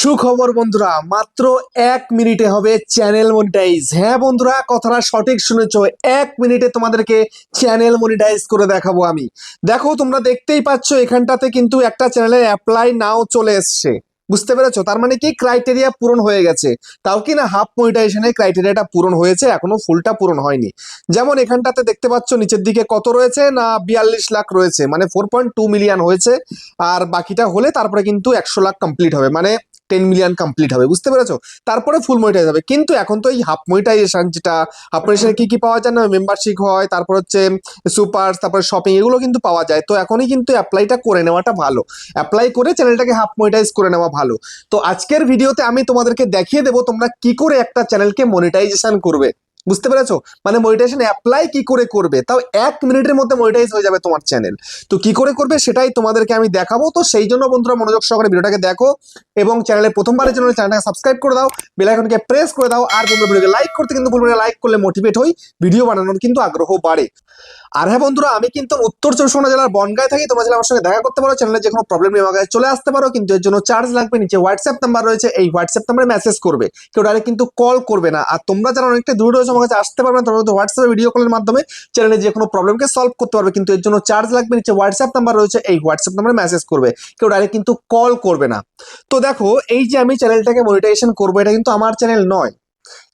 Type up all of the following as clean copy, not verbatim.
সুখবর বন্ধুরা, মাত্র 1 মিনিটে হবে চ্যানেল মনিটাইজ। হ্যাঁ বন্ধুরা, কথাটা সঠিক শুনেছো, 1 মিনিটে তোমাদেরকে চ্যানেল মনিটাইজ করে দেখাবো আমি। দেখো, তোমরা দেখতেই পাচ্ছ এখানটাতে কিন্তু একটা চ্যানেলের অ্যাপ্লাই নাও চলে এসছে। বুঝতে পেরেছো? তার মানে কি ক্রাইটেরিয়া পূরণ হয়ে গেছে। তাও কি না, হাফ মনিটাইজেশনের ক্রাইটেরিয়াটা পূরণ হয়েছে, এখনো ফুলটা পূরণ হয়নি। যেমন এখানটাতে দেখতে পাচ্ছ নিচের দিকে কত রয়েছে না, 42 লাখ রয়েছে, মানে 4.2 মিলিয়ন হয়েছে। আর বাকিটা হলে তারপরে কিন্তু 100 লাখ কমপ্লিট হবে, মানে 10 মিলিয়ন কমপ্লিট হবে। বুঝতে পেরেছো? তারপরে ফুল মনিটাইজ হবে। কিন্তু এখন তো এই হাফ মনিটাইজেশন, যেটা হাফ মনিটাইজেশনে কি কি পাওয়া যায় না, মেম্বারশিপ হয়, তারপর হচ্ছে সুপার, তারপরে শপিং, এগুলো কিন্তু পাওয়া যায়। তো এখনই কিন্তু অ্যাপ্লাইটা করে নেওয়াটা ভালো, অ্যাপ্লাই করে চ্যানেলটাকে হাফ মনিটাইজ করে নেওয়া ভালো। তো আজকের ভিডিওতে আমি তোমাদেরকে দেখিয়ে দেবো তোমরা কি করে একটা চ্যানেলকে মনিটাইজেশন করবে। বুঝতে পেরেছো? মানে মনিটাইজেশন অ্যাপ্লাই কি করে করবে, তাও 1 মিনিটের মধ্যে মনিটাইজ হয়ে যাবে তোমার চ্যানেল। তো কি করে করবে সেটাই তোমাদেরকে আমি দেখাবো। তো সেই জন্য বন্ধুরা মনোযোগ সহকারে ভিডিওটাকে দেখো এবং চ্যানেলে প্রথমবারের জন্য চ্যানেলটাকে সাবস্ক্রাইব করে দাও, বেল আইকনকে প্রেস করে দাও। আর বন্ধুরা ভিডিওকে লাইক করতে কিন্তু ভুলবে না, লাইক করলে মোটিভেট হই, ভিডিও বানানোর কিন্তু আগ্রহ বাড়ে। আর হ্যাঁ বন্ধুরা, আমি কিন্তু উত্তর চব্বিশ পরগনা জেলার বনগাঁয় থাকি। তোমরা চাইলে আমার সঙ্গে দেখা করতে পারো, চ্যানেলে যে কোনো প্রবলেম নিয়ে আমার কাছে চলে আসতে পারো। কিন্তু এর জন্য চার্জ লাগবে। নিচে হোয়াটসঅ্যাপ নাম্বার রয়েছে, এই হোয়াটসঅ্যাপ নাম্বারে মেসেজ করবে, কেউ ডাইরেক্ট কিন্তু কল করবে না। আর তোমরা যারা অনেকটা দূরে রয়েছে, আমার কাছে আসতে পারবে না, তোমরা হোয়াটসঅ্যাপে ভিডিও কলের মাধ্যমে চ্যানেলে যে কোনো প্রবলেমকে সলভ করতে পারবে। কিন্তু এর জন্য চার্জ লাগবে। নিচে হোয়াটসঅ্যাপ নাম্বার রয়েছে, এই হোয়াটসঅ্যাপ নাম্বারে মেসেজ করবে, কেউ ডাইরেক্ট কিন্তু কল করবে না। তো দেখো, এই যে আমি চ্যানেলটাকে মনিটাইজেশন করবো, এটা কিন্তু আমার চ্যানেল নয়,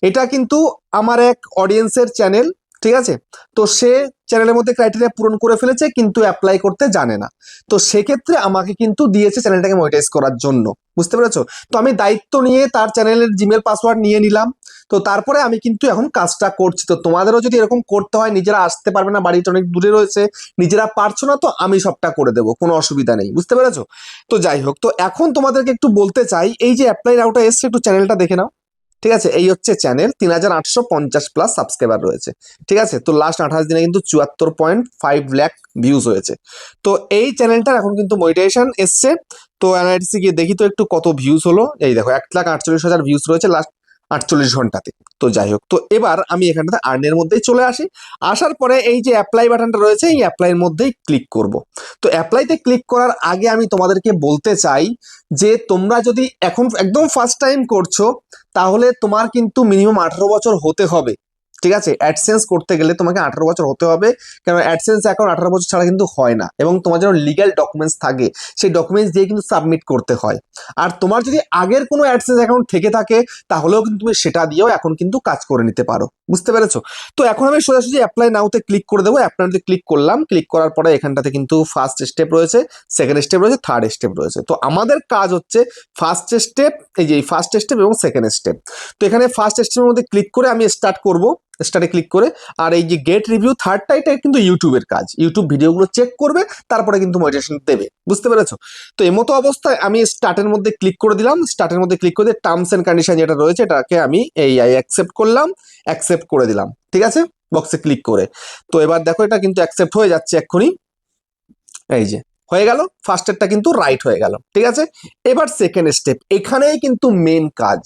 এটা কিন্তু আমার এক অডিয়েন্সের চ্যানেল। ঠিক আছে? তো সে চ্যানেলের মধ্যে ক্রাইটেরিয়া পূরণ করে ফেলেছে, কিন্তু অ্যাপ্লাই করতে জানে না। তো সেক্ষেত্রে আমাকে কিন্তু দিয়েছে চ্যানেলটাকে মনিটাইজ করার জন্য। বুঝতে পেরেছো? তো আমি দায়িত্ব নিয়ে তার চ্যানেলের জিমেল পাসওয়ার্ড নিয়ে নিলাম। তো তারপরে আমি কিন্তু এখন কাজটা করছি। তো তোমাদেরও যদি এরকম করতে হয়, নিজেরা আসতে পারবে না, বাড়িটা অনেক দূরে রয়েছে, নিজেরা পারছো না, তো আমি সবটা করে দেবো, কোনো অসুবিধা নেই। বুঝতে পেরেছো? তো যাই হোক, তো এখন তোমাদেরকে একটু বলতে চাই, এই যে অ্যাপ্লাই নাওটা এসছে, একটু চ্যানেলটা দেখে নাও। ঠিক আছে? এই হচ্ছে চ্যানেল, 3850 প্লাস সাবস্ক্রাইবার রয়েছে। ঠিক আছে? তো লাস্ট 28 দিনে কিন্তু 74.5 লাখ ভিউজ হয়েছে। তো এই চ্যানেলটার এখন কিন্তু মনিটাইজেশন এসছে। তো অ্যানালিটিক্সে গিয়ে দেখি তো একটু কত ভিউজ হলো। এই দেখো, 1,48,000 ভিউজ রয়েছে লাস্ট 48 ঘন্টাতে। তো যাই হোক, তো এবার আমি এখানটাতে আর্নের মধ্যেই চলে আসি। আসার পরে এই যে অ্যাপ্লাই বাটনটা রয়েছে, এই অ্যাপ্লাইয়ের মধ্যেই ক্লিক করব। তো অ্যাপ্লাইতে ক্লিক করার আগে আমি তোমাদেরকে বলতে চাই যে তোমরা যদি এখন একদম ফার্স্ট টাইম করছো, তাহলে তোমার কিন্তু মিনিমাম 18 বছর হতে হবে। ঠিক আছে? অ্যাডসেন্স করতে গেলে তোমাকে 18 বছর হতে হবে, কারণ অ্যাডসেন্স এখন 18 বছর ছাড়া কিন্তু হয় না। এবং তোমার যেন লিগ্যাল ডকুমেন্টস থাকে, সেই ডকুমেন্টস দিয়ে কিন্তু সাবমিট করতে হয়। আর তোমার যদি আগের কোনো অ্যাডসেন্স অ্যাকাউন্ট থেকে থাকে, তাহলেও কিন্তু তুমি সেটা দিয়েও এখন কিন্তু কাজ করে নিতে পারো। বুঝতে পেরেছো? তো এখন আমি সোজাসুজি অ্যাপ্লাই নাওতে ক্লিক করে দেবো। অ্যাপ্লাই নাওতে ক্লিক করলাম। ক্লিক করার পরে এখানটাতে কিন্তু ফার্স্ট স্টেপ রয়েছে, সেকেন্ড স্টেপ রয়েছে, থার্ড স্টেপ রয়েছে। তো আমাদের কাজ হচ্ছে ফার্স্ট স্টেপ, এই যে ফার্স্ট স্টেপ এবং সেকেন্ড স্টেপ। তো এখানে ফার্স্ট স্টেপের মধ্যে ক্লিক করে আমি স্টার্ট করব, স্টার্টে ক্লিক করে। আর এই যে গেট রিভিউ থার্ডটা, এটা কিন্তু ইউটিউবের কাজ, ইউটিউব ভিডিওগুলো চেক করবে, তারপরে কিন্তু মনিটাইজেশন দেবে। বুঝতে পেরেছো? তো এই মতো অবস্থায় আমি স্টার্টের মধ্যে ক্লিক করে দিলাম। স্টার্টের মধ্যে ক্লিক করে দিয়ে টার্মস এন্ড কন্ডিশন যেটা রয়েছে, এটাকে আমি এই অ্যাকসেপ্ট করলাম, অ্যাকসেপ্ট করে দিলাম। ঠিক আছে? বক্সে ক্লিক করে। তো এবার দেখো, এটা কিন্তু অ্যাকসেপ্ট হয়ে যাচ্ছে এক্ষুনি। এই যে হয়ে গেল, ফার্স্টেরটা কিন্তু রাইট হয়ে গেল। ঠিক আছে? এবার সেকেন্ড স্টেপ, এখানেই কিন্তু মেন কাজ।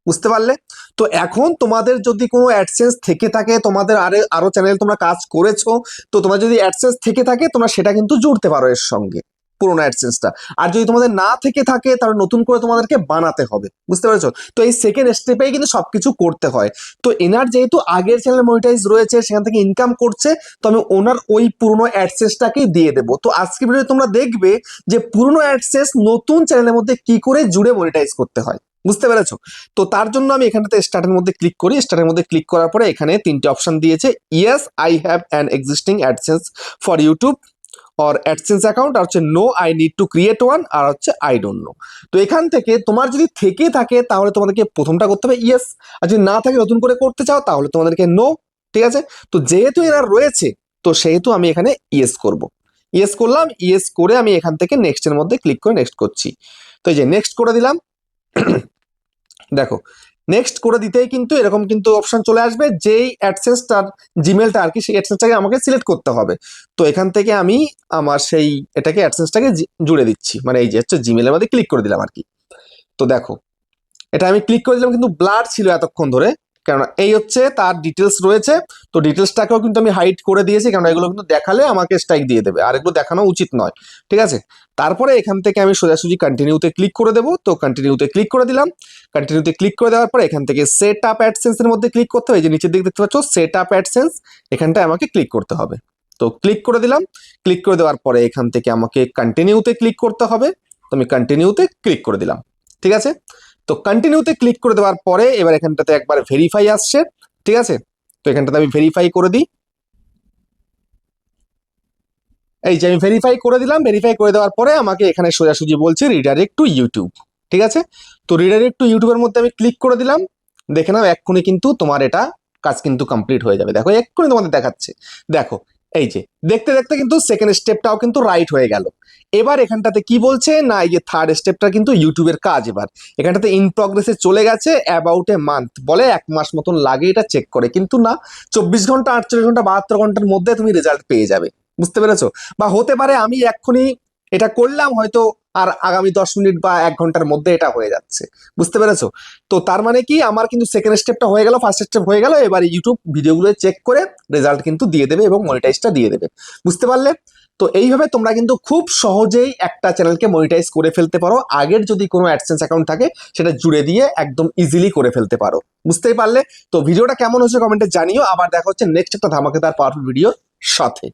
বুঝতে পারলে? তো এখন তোমাদের যদি কোনো অ্যাডসেন্স থেকে থাকে, তোমাদের আরো চ্যানেল তোমরা কাজ করেছো, তো তোমার যদি অ্যাডসেন্স থেকে থাকে, তোমরা সেটা কিন্তু জুড়তে পারো এর সঙ্গে, পুরোনো অ্যাডসেন্সটা। আর যদি তোমাদের না থেকে থাকে, তাহলে নতুন করে তোমাদেরকে বানাতে হবে। বুঝতে পেরেছো? তো এই সেকেন্ড স্টেপেই কিন্তু সবকিছু করতে হয়। তো এনার যেহেতু আগের চ্যানেল মনিটাইজ রয়েছে, সেখান থেকে ইনকাম করছে, তো আমি ওনার ওই পুরোনো অ্যাডসেন্সটাকেই দিয়ে দেবো। তো আজকে ভিডিওতে তোমরা দেখবে যে পুরোনো অ্যাডসেন্স নতুন চ্যানেলের মধ্যে কি করে জুড়ে মনিটাইজ করতে হয়। বুঝতে পেরেছো? তো তার জন্য আমি এখানটাতে স্টার্টের মধ্যে ক্লিক করি। স্টার্টের মধ্যে ক্লিক করার পরে এখানে 3টে অপশন দিয়েছে, yes I have an existing AdSense for YouTube or AdSense account, আর হচ্ছে no I need to create one, আর হচ্ছে আই ডোন্ট নো। তো এখান থেকে তোমার যদি থেকে থাকে, তাহলে তোমাদেরকে প্রথমটা করতে হবে ইয়েস। আর যদি না থাকে, নতুন করে করতে চাও, তাহলে তোমাদেরকে নো। ঠিক আছে? তো যেহেতু এরা রয়েছে, তো সেহেতু আমি এখানে ইয়েস করব। ইয়েস করলাম। ইয়েস করে আমি এখান থেকে নেক্সটের মধ্যে ক্লিক করে নেক্সট করছি। তো এই যে নেক্সট করে দিলাম। দেখো, নেক্সট করে দিতেই কিন্তু এরকম কিন্তু অপশন চলে আসবে, যেই অ্যাডসেন্সটার জিমেলটা আর কি, সেই অ্যাডসেন্সটাকে আমাকে সিলেক্ট করতে হবে। তো এখান থেকে আমি আমার সেই এটাকে অ্যাডসেন্সটাকে জুড়ে দিচ্ছি, মানে এই যে হচ্ছে জিমেলের মধ্যে ক্লিক করে দিলাম আর কি। তো দেখো, এটা আমি ক্লিক করে দিলাম, কিন্তু ব্লার ছিল এতক্ষণ ধরে। কারণ এই হচ্ছে তার ডিটেলস রয়েছে। তো ডিটেলসটাকেও কিন্তু আমি হাইড করে দিয়েছি, কারণ এগুলো কিন্তু দেখালে আমাকে স্ট্রাইক দিয়ে দেবে, আর এগুলো দেখানো উচিত নয়। ঠিক আছে, তারপরে এখান থেকে আমি সোজাসুজি কন্টিনিউতে ক্লিক করে দেবো। তো কন্টিনিউতে ক্লিক করে দিলাম। কন্টিনিউতে ক্লিক করে দেওয়ার পরে এখান থেকে সেট আপ অ্যাডসেন্সের মধ্যে ক্লিক করতে হবে। এই যে নিচের দিকে দেখতে পাচ্ছ সেট আপ অ্যাডসেন্স, এখানটায় আমাকে ক্লিক করতে হবে। তো ক্লিক করে দিলাম। ক্লিক করে দেওয়ার পরে এখান থেকে আমাকে কন্টিনিউতে ক্লিক করতে হবে। তো আমি কন্টিনিউতে ক্লিক করে দিলাম। ঠিক আছে, তো কন্টিনিউতে ক্লিক করে দেওয়ার পরে এবার এখানটাতে একবার ভেরিফাই আসছে। ঠিক আছে, তো এখানটাতে আমি ভেরিফাই করে দিই। এই যে আমি ভেরিফাই করে দিলাম। ভেরিফাই করে দেওয়ার পরে আমাকে এখানে সোজাসুজি বলছে রিডাইরেক্ট টু ইউটিউব। ঠিক আছে, তো রিডাইরেক্ট টু ইউটিউবের মধ্যে আমি ক্লিক করে দিলাম। দেখে নাও এক্ষুনি কিন্তু তোমার এটা কাজ কিন্তু কমপ্লিট হয়ে যাবে। দেখো এক্ষুনি তোমাদের দেখাচ্ছে। দেখো এই যে দেখতে দেখতে কিন্তু সেকেন্ড স্টেপটাও কিন্তু রাইট হয়ে গেল। এবার এখানটাতে কি বলছে না, এই যে থার্ড স্টেপটা কিন্তু ইউটিউবের কাজ। এবার এখানটাতে ইন প্রগ্রেসে চলে গেছে অ্যাবাউট এ মান্থ, বলে 1 মাস মতন লাগে এটা চেক করে, কিন্তু না, 24 ঘন্টা 48 ঘন্টা 72 ঘন্টার মধ্যে তুমি রেজাল্ট পেয়ে যাবে। বুঝতে পেরেছো? বা হতে পারে আমি এক্ষুনি এটা করলাম, হয়তো আর আগামী 10 মিনিট বা 1 ঘন্টার মধ্যে এটা হয়ে যাচ্ছে। বুঝতে পেরেছো? তো তার মানে কি আমার কিন্তু সেকেন্ড স্টেপটা হয়ে গেল, ফার্স্ট স্টেপ হয়ে গেল। এবার ইউটিউব ভিডিওগুলো চেক করে রেজাল্ট কিন্তু দিয়ে দেবে এবং মনিটাইজটা দিয়ে দেবে। বুঝতে পারলে? তো এইভাবে তোমরা কিন্তু খুব সহজেই একটা চ্যানেলকে মনিটাইজ করে ফেলতে পারো। আগের যদি কোনো অ্যাডসেন্স অ্যাকাউন্ট থাকে সেটা জুড়ে দিয়ে একদম ইজিলি করে ফেলতে পারো। বুঝতেই পারলে? তো ভিডিওটা কেমন হচ্ছে কমেন্টে জানিও। আবার দেখা হচ্ছে নেক্সট একটা ধামাকেদার পাওয়ারফুল ভিডিওর সাথে।